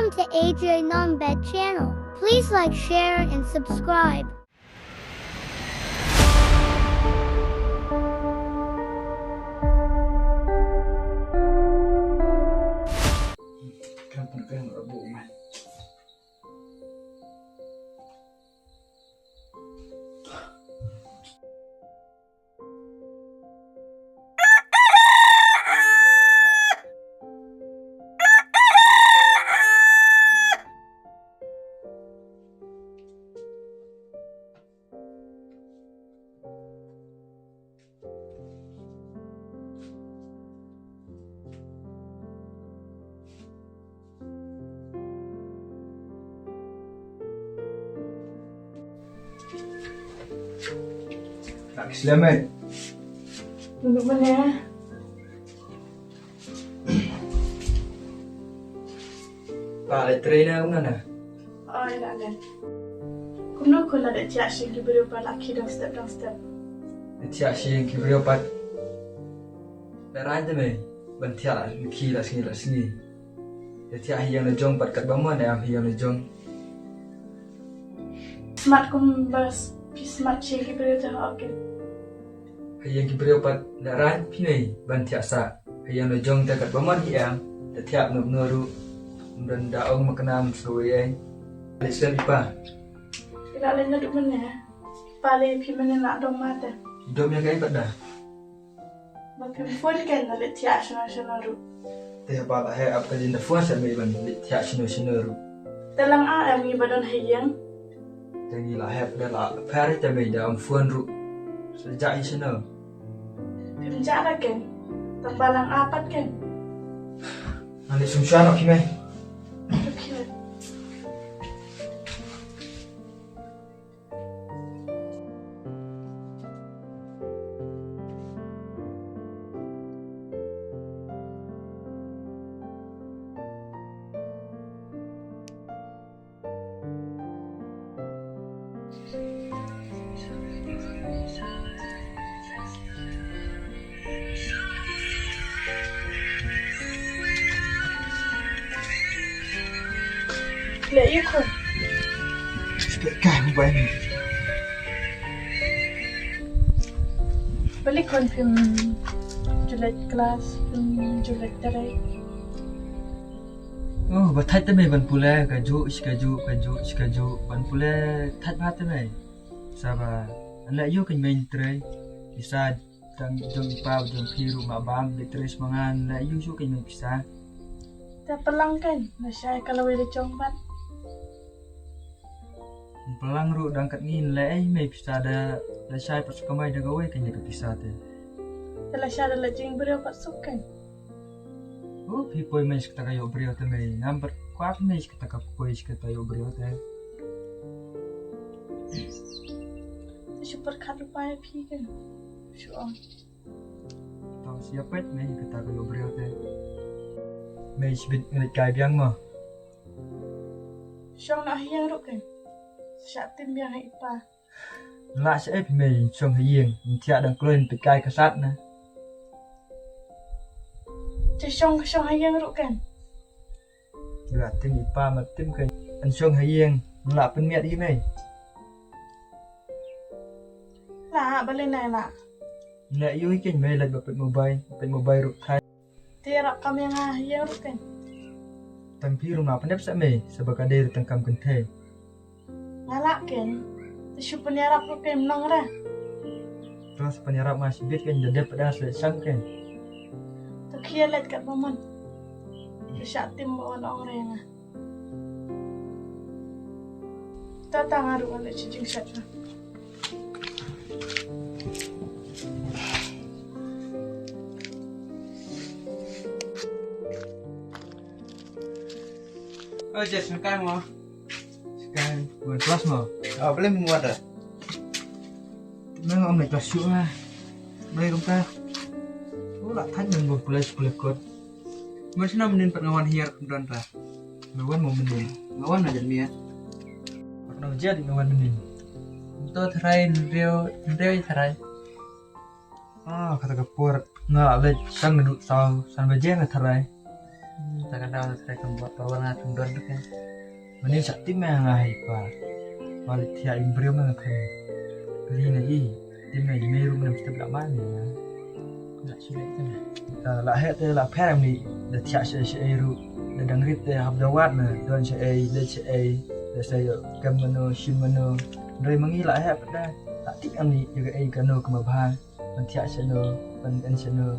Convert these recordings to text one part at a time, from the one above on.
Welcome to AJ Nonbet channel. Please like, share, and subscribe. Tak selamat. Duduk mana? Pak, ada trainer mana? Oh, dah. Kuno kula dak cak sing berubah laki dong step. Tiap siang kita dapat. Berai tu me, bantiak miki lah sini. Tiap yang lejong pat kat bawah ni, yang lejong. Smart kumbas, smart sing berubah okay. Yang kita dapat berai pini bantiak sa. Yang lejong tak kat bawah ni yang tiap nuru dan daung makanam suai. Lisan ipa. Tidak lain duduk mana? Paling pi mana nak dong mata. Hidup yang kaya pada. Makin phone kan nak cak sana ru. Tiap bala hai apa jinda fuan sampai ban tiap sino ru. Dalam am ni badan hayang. Jadi lah hai pada lah pari sampai dalam fuan ru. Sejak sino. Pemjara kan. Terbalang apat kan. Nanti sumshan ok mai. Okay. Lihat you kun. Sebaiknya mobile ni. Balik kun film julek kelas, film julek terai. Oh, batai tu mai ban pula kaju ban pula tat batai mai. Sabah, anak you kan main tray. Bisa tang jom pau jom piru mabang terus mangan. Anak you kan main bisa. Tak pelang kan, nasyai kalau boleh combat. Pelang ru dangkat ngin lai mai bisa ada sai pas kamai dah gawe kan jaga bisa tu. Telah syai adalah jing berapa sukan. Oh, pipoi mai sekata kayo brio tu mai. Nampak kuat mai sekata kapoi sekata kayo brio tu. Super kat lupa pi kan. Sure. Tahu siapa mai kata kayo brio tu. Mai sebit ngelik kai biang mah. Syong nak hiang ruk kan. Syak tim yang ipa. Nak siap mai song hiang. Tiak dan keluar pekai kasat na. Syong hiang ruk kan. Berarti ipa matim kan. An song hiang. Nak penmiat di mai. Lah, balik nai lah. Nak you kan mai lagi dapat mobile ruk thai. Tiarap kami yang hiang ruk kan. Tang piru nak pendap sak mai sebab ada tangkam kentai. Ngalak kan. Syukur niarap ruk kan menang dah. Terus penyerap masih bit kan jadi pada selesai kan. Tu kia let kat paman. Syak tim bawa orang lah. Tak ngaruh ada cicing syak lah. Oh, Jess, makan mo. Sekarang buat kelas mau. Oh, boleh muat dah. Memang om nak kelas syuk lah. Boleh rumah. Oh, nak tanya buat boleh kot. Macam mana menin pengawan hiar kemudian dah. Ngawan mau mending. Ngawan aja ni ya. Nak jadi ngawan mending. Untuk terai Rio terai. Kata kapur nggak ada sang ngeduk tahu san baje nggak terai. Takkan daw try kang buat perwarna tundon tu kan. Mending sakti mah ngai pa. Balik tia imbrio mah kan. Beli na tim na meru mah mesti belak mana. Tak sulit kan. La he te la pher ni da tia se eru. Da dangrit te hab jawat na don se da se kam mano shim mano. Dari mangi la he pada. Tak tik ni juga kano kemabah. Pan tia se no, pan en se no.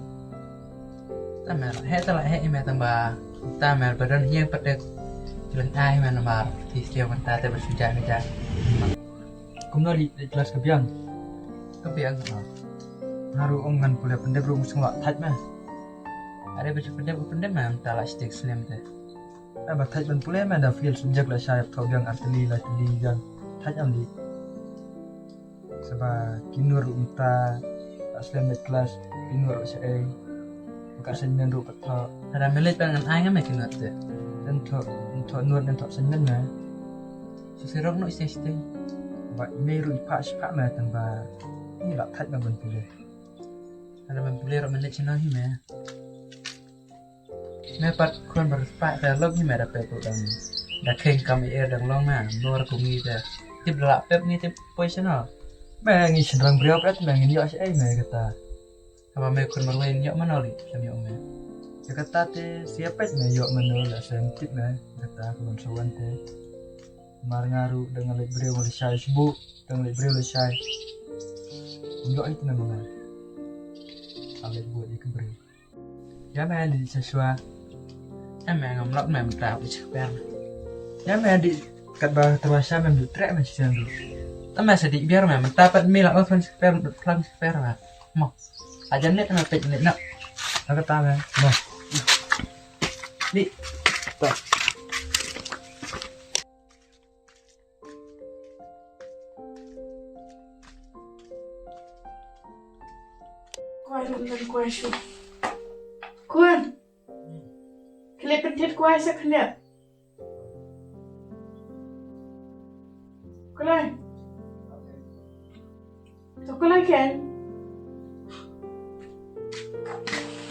Ta mer tak he me tambah. Ta mer badan hiang pada jalan ai me nambar. Ti setiap mata te bersenjata. Kum no di kelas kebiang. Kebiang. Ngaru ong ngan pula pendek ru musang lak thaj mah. Ada baca pendek mah tak lah stick slim te. Ba thaj ban pula mah da feel sejak la syayap thau biang arteli la teli jang. Thaj am di. Sebab kinur unta aslam kelas kinur sai. Maka senmen ru patha Ada milit dengan ai ngam ke nat te. dan thau nur dan thau senmen mah. Susirok no istay. Ba meru ipa spa mah tamba. Ni lak thaj ban pula. Ada mempulir milit cina hi me. Me pat kon bersepak dah log hi me dapat tu dan dah keng kami air dan long na luar kungi te. Tip la pep ni tip positional. Ba ngi senrang brio prat mah ngi yo sai mah kata. Apa me kon berlain yok mana li sam yok me. Ya kata te siapa mah yo mano la sentip mah kata kon sawan te. Mar ngaru dengan le brio le sai subuh dengan le brio le sai. Yo itu memang. Ale buat di kembri. Ya mah di sesuatu. Em me ngam lok me mentah di ceper. Ya mah di kat bah terasa mem trek mah siang tu. Tama sedih biar me mentah pat mi lak on ceper pelang ceper mah. Mo. Ajan net na pet net nak. Nak kata mah. Nah. Di Tak. Kuai dan kuai syu. Kun. Kelip petit kuai sekalian. Kulai. Tu kulai kan?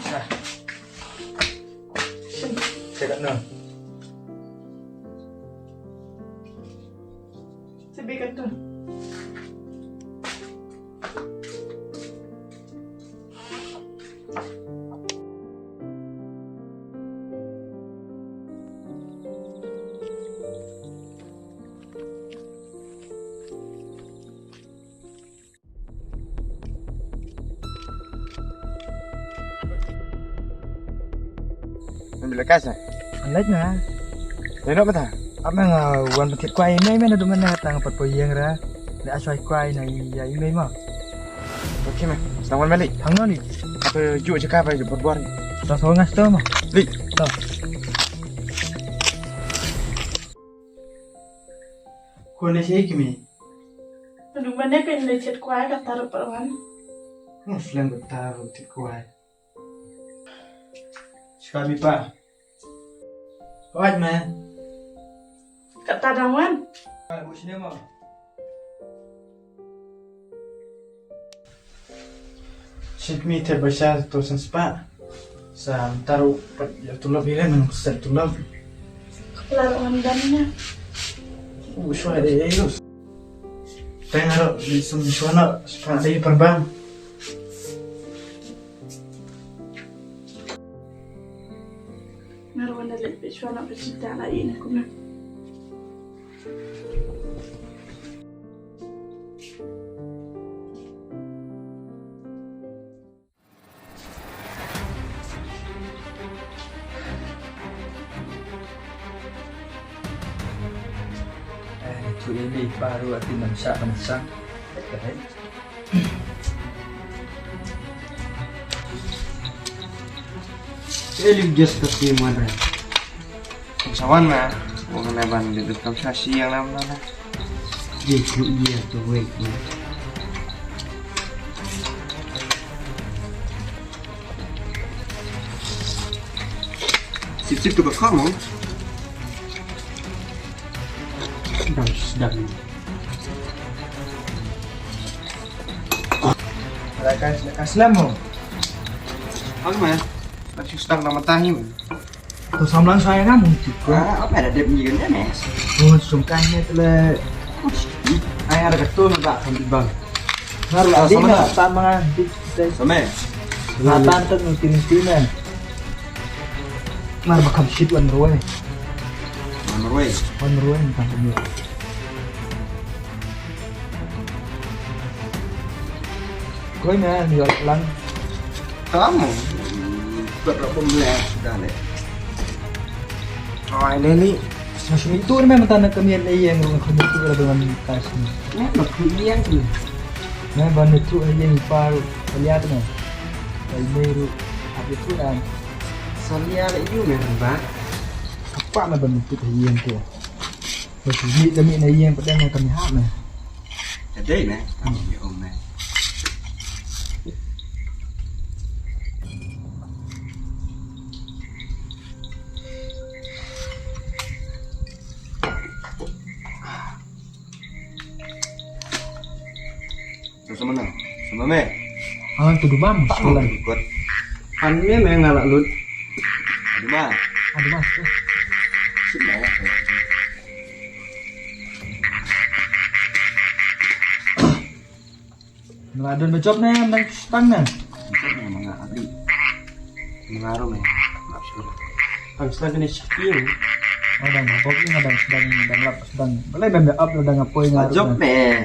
Nah. Saya tak nak. Sebi kata. Bila kasih, Lek na. tengok apa tak? Apa wan petit kuai mai mana du mana tang pat poyeng ra. Le asoi kuai na ya imei mah. Okey mah, selamat balik. Hang no ni. Apa juk cakap apa je buat ni? Sa so ngas to mah. Li, To. kau ni siapa kimi? Aduh mana kan lecet kuai kata taruh perwan. Selain betar betul kuai. Sekali pak. Kuat me. Kata dawan. Bu sini mah. Sikmi terbesar tu sempat. Sam taruh ya tulap ini memang set tulap. Laluan dannya. Usah ada elus. Tengok di sana seperti perbang. Naruan dalit biswa nak bercita lain aku nak. Tu ini baru arti masak. Okay. Elim just tapi mana? Sawan mah, mau leban di dekat sasi yang lama lah. Ye ku ye tu wei ku. Sip tu kamu? Sedap. Aslam mo. Ano man? Nagsustak na matahin. Kau samlang saya kamu juga. Apa ada dia punya kan ya? Oh, sungkanya telah. Ayah ada ketul tak sampai bang. Ngaruh Ah, adik sama nak tak? sama kan? Sama. Latan tu nutin kan. Mar bakam shit wan ruai. Norway. Wan ruai entah ini. Kau ni jual lang. Kamu berapa bulan sudah nih? Oh ini nih, Macam itu ni memang tanah kami yang rumah kami itu ada dengan kasih. ini berkuliah tuh. Nah, ban itu yang paru lihat ni. Baru apa itu kan? Soalnya ada itu merah. Apa mah ban itu yang tu. Jadi kami ni yang pedang yang kami hak ni. Jadi nih, kamu om nih. Sama mana? Sama me. Ah, tu dua mam sekolah. Ikut. Pannya me ngalak lut. Di mana? Ada mas. Sudah ya. Meladon becop ni, dan stang ni. Itu memang nggak ada. Mengaruh me. Nggak sure. Harus lagi nih skill. Ada mabok ni ada sedang lap sedang. Boleh benda up dah ngapoy ngaruh. Job me.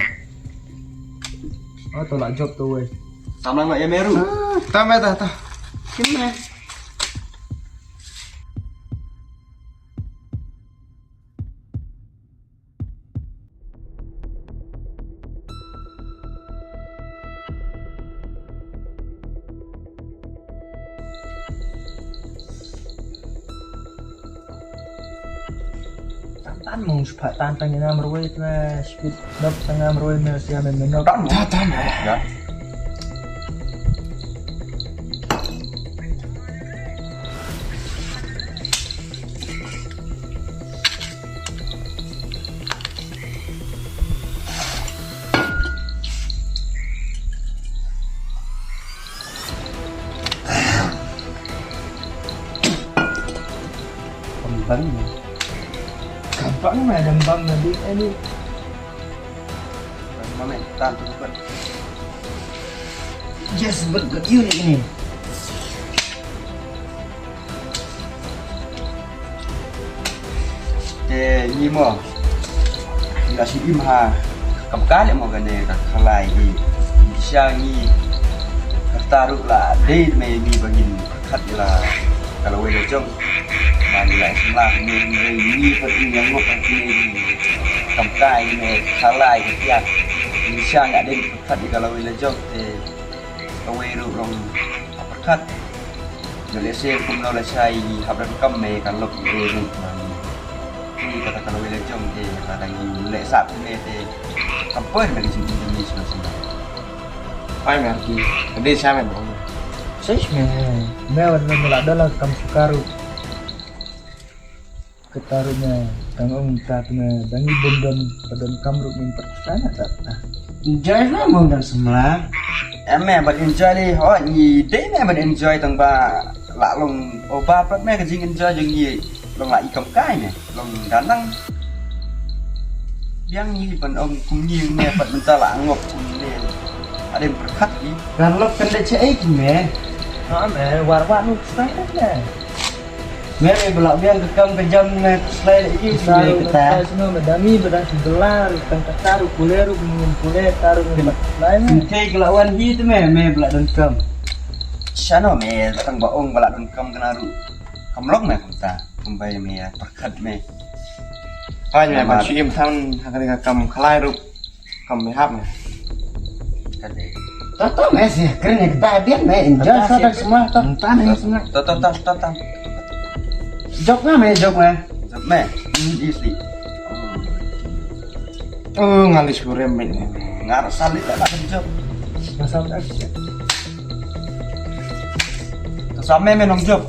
Oh, tolak job tu weh. Sama nggak ya meru? Tambah dah. Gimana? Tan mong sepak tan tangnya merway tu speed dap tengah merway ni siapa menok. Tam. Ya. Kembang. Nampak ni ada bang nanti ni. Mana tan tu kan. Yes, berget you ni. Ni mo. Nggak sih imha. Kamkali mo gane kakalai di. Bisa ni. Taruh lah. Date maybe bagin kat lah. Kalau wei jong. Mandi lại semua ni seperti yang gua pakai ni. Kamkai ni kalai dia. Bisa nggak ada kat di kalau wei jong. Wei ru rong kat. Malaysia pun kalau saya habis kami kalau ini ini kata kalau wilayah jom dia kadang ini lek sap ni dia apa yang dari sini Indonesia semua. Ai merki. Jadi siapa yang bohong? Seish me. Mewah ni meladon lah kam sukaru. Ketarunya tanggung tatna dangi bondon padan kamru min pertana tak. Enjoy lah mau dan semula. Em but enjoy đi hỏi gì đấy mẹ mình enjoy tầng ba lạ lòng ô ba bắt mẹ cái gì enjoy dừng gì lòng lại cầm cái này lòng đá năng yang như phần ông cũng nhiều nè phần mình ta lạ ngọc cũng nè ada yang berkat đi Kalau kena cek me. Ah me war nu sangat ni. Me belak biang kekam kejam me slide iki Taruh kita. semua medami berang sebelah tangkap taruh kuleru kuler taruh lain. Kita kelawan hi tu me belak dan kam. Siapa mẹ tầng bảo ông và lại đồng cầm cái nào đủ cầm lốc mẹ không ta không bay mẹ berkat mẹ Ai me ba shi im tham hakari kam khalai rup kam me hap me. cái đấy Toto me sih keren ya kita dia me enjoy sadar semua toh. Tanah semua. Tao Jok me jok me. giúp mẹ easy Ngalis kurem me. ngar salit lại là giúp Masalah sao mẹ nông giúp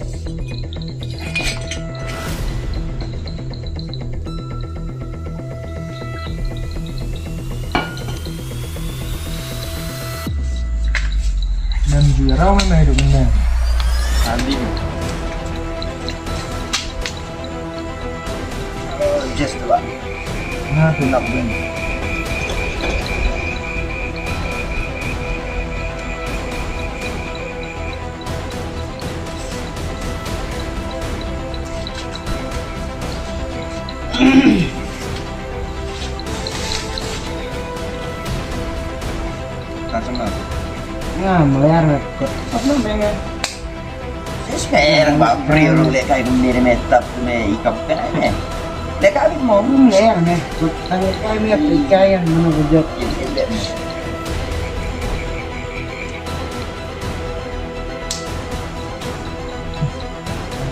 dan jurau me hidup ni. Andi. just tu lah. Nah, tu nak beli. Macam mana? Nah, melayar kot. Apa namanya? Sekarang bak beri orang lek kai benda ni metap ni ikap kan ni. Lek kai mau Melayar ni. Tanya kaya ni apa kaya mana kerja?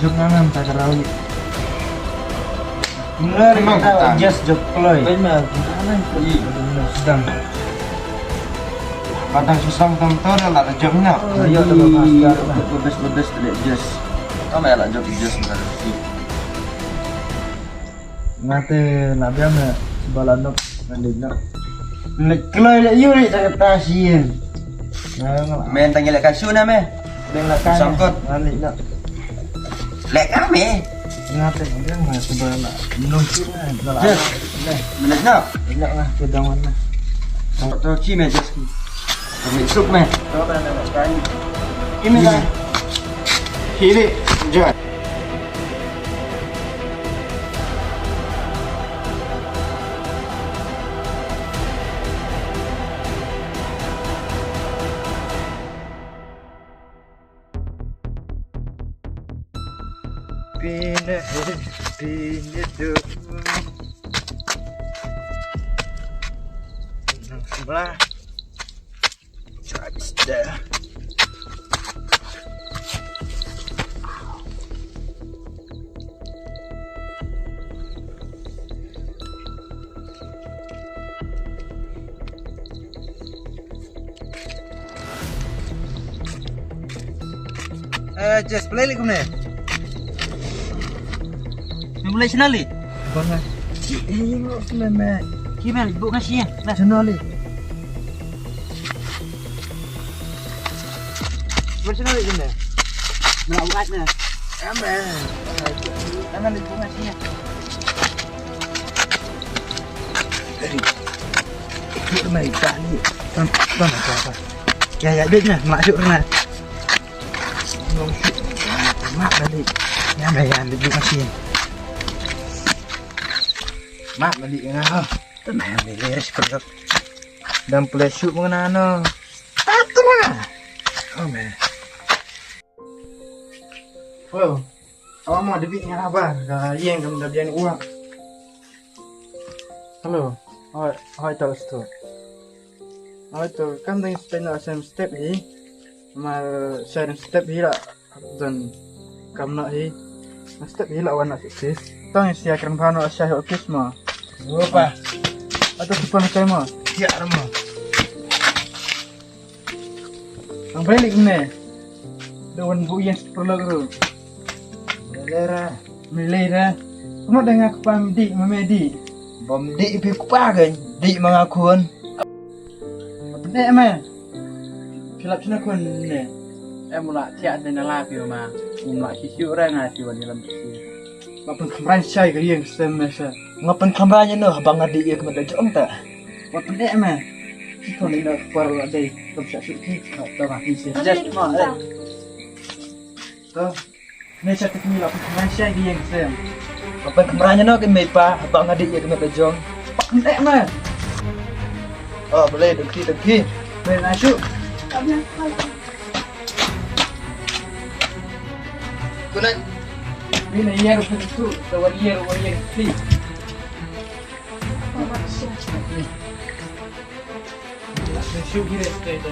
Jok nanam tak terlalu. Benar memang just jok peloy. Benar. Sedang. Padang susah tonton lah jok nak. Ayo terus bedes lek just. Kami lah jok just benar sih. Ngate nak biar nak sebalan nak nanti nak. Nak keloy lek you ni tak kasihan. Nah, Main tangi lek kasu na me. dengan kan. Sangkut. Nanti nak. Lek kami. Ngate dia mah sebalan nak. Nungkit lah. Just. Benar nak. Enak lah pedangan lah. Tu ci me just. Kami sup me. Ini lah. Kiri, jat. Pindah dulu. Sebelah. Dah. Just play likum ni. Mulai senali. Bangga. Ini lo selama. Gimana ibu ngasih ya? Nah, senali. Bersenali gimana? Nak buat ni. Aman ibu ngasih ya. Ikut mai tak ni. Tan apa. Ya duit ni masuk rumah. Mak balik. Ya bayar ibu ngasih. Mak balik ngah. Tenang ni leres perut. Dan pula shoot mengenai no. Satu lah. Oh man. Well, awak mau debit dengan apa? Yang kamu dah biar uang. Hello. Hai tahu tu. Hai tu. Kamu dah spend some step ni. Mal share step ni lah. Dan kamu nak ni. Step ni lah awak nak sukses. Tahu yang siapa kerana nak share okis mah. Apa? Atau supaya macam mana? Ya, ramah. Ang balik ni. Dawan bu yang perlu tu. Melera. Kamu dengar kupam di, memedi. Bom di pi kupa kan. Di mengakuan. Nek man. Filap sini kun ni. Mula tiada nala piu ma. Mula sisiu orang ngasih wani dalam sisi. Maupun kemarin saya ke yang semasa. Ngapan kameranya noh bang adik ya kepada jom tak. Maupun nek man. Kita ni nak baru ada. Kamu siap suci. Tahu tak isi. Just mau. Tahu. Nek saya tekni lah. Kemarin saya ke yang sem. Ngapan kameranya noh kami pa bang adik ya kepada jom. Nek man. Oh boleh deki. Boleh masuk. Kunat. Bila year itu, the 1 year free. Shoot here straight.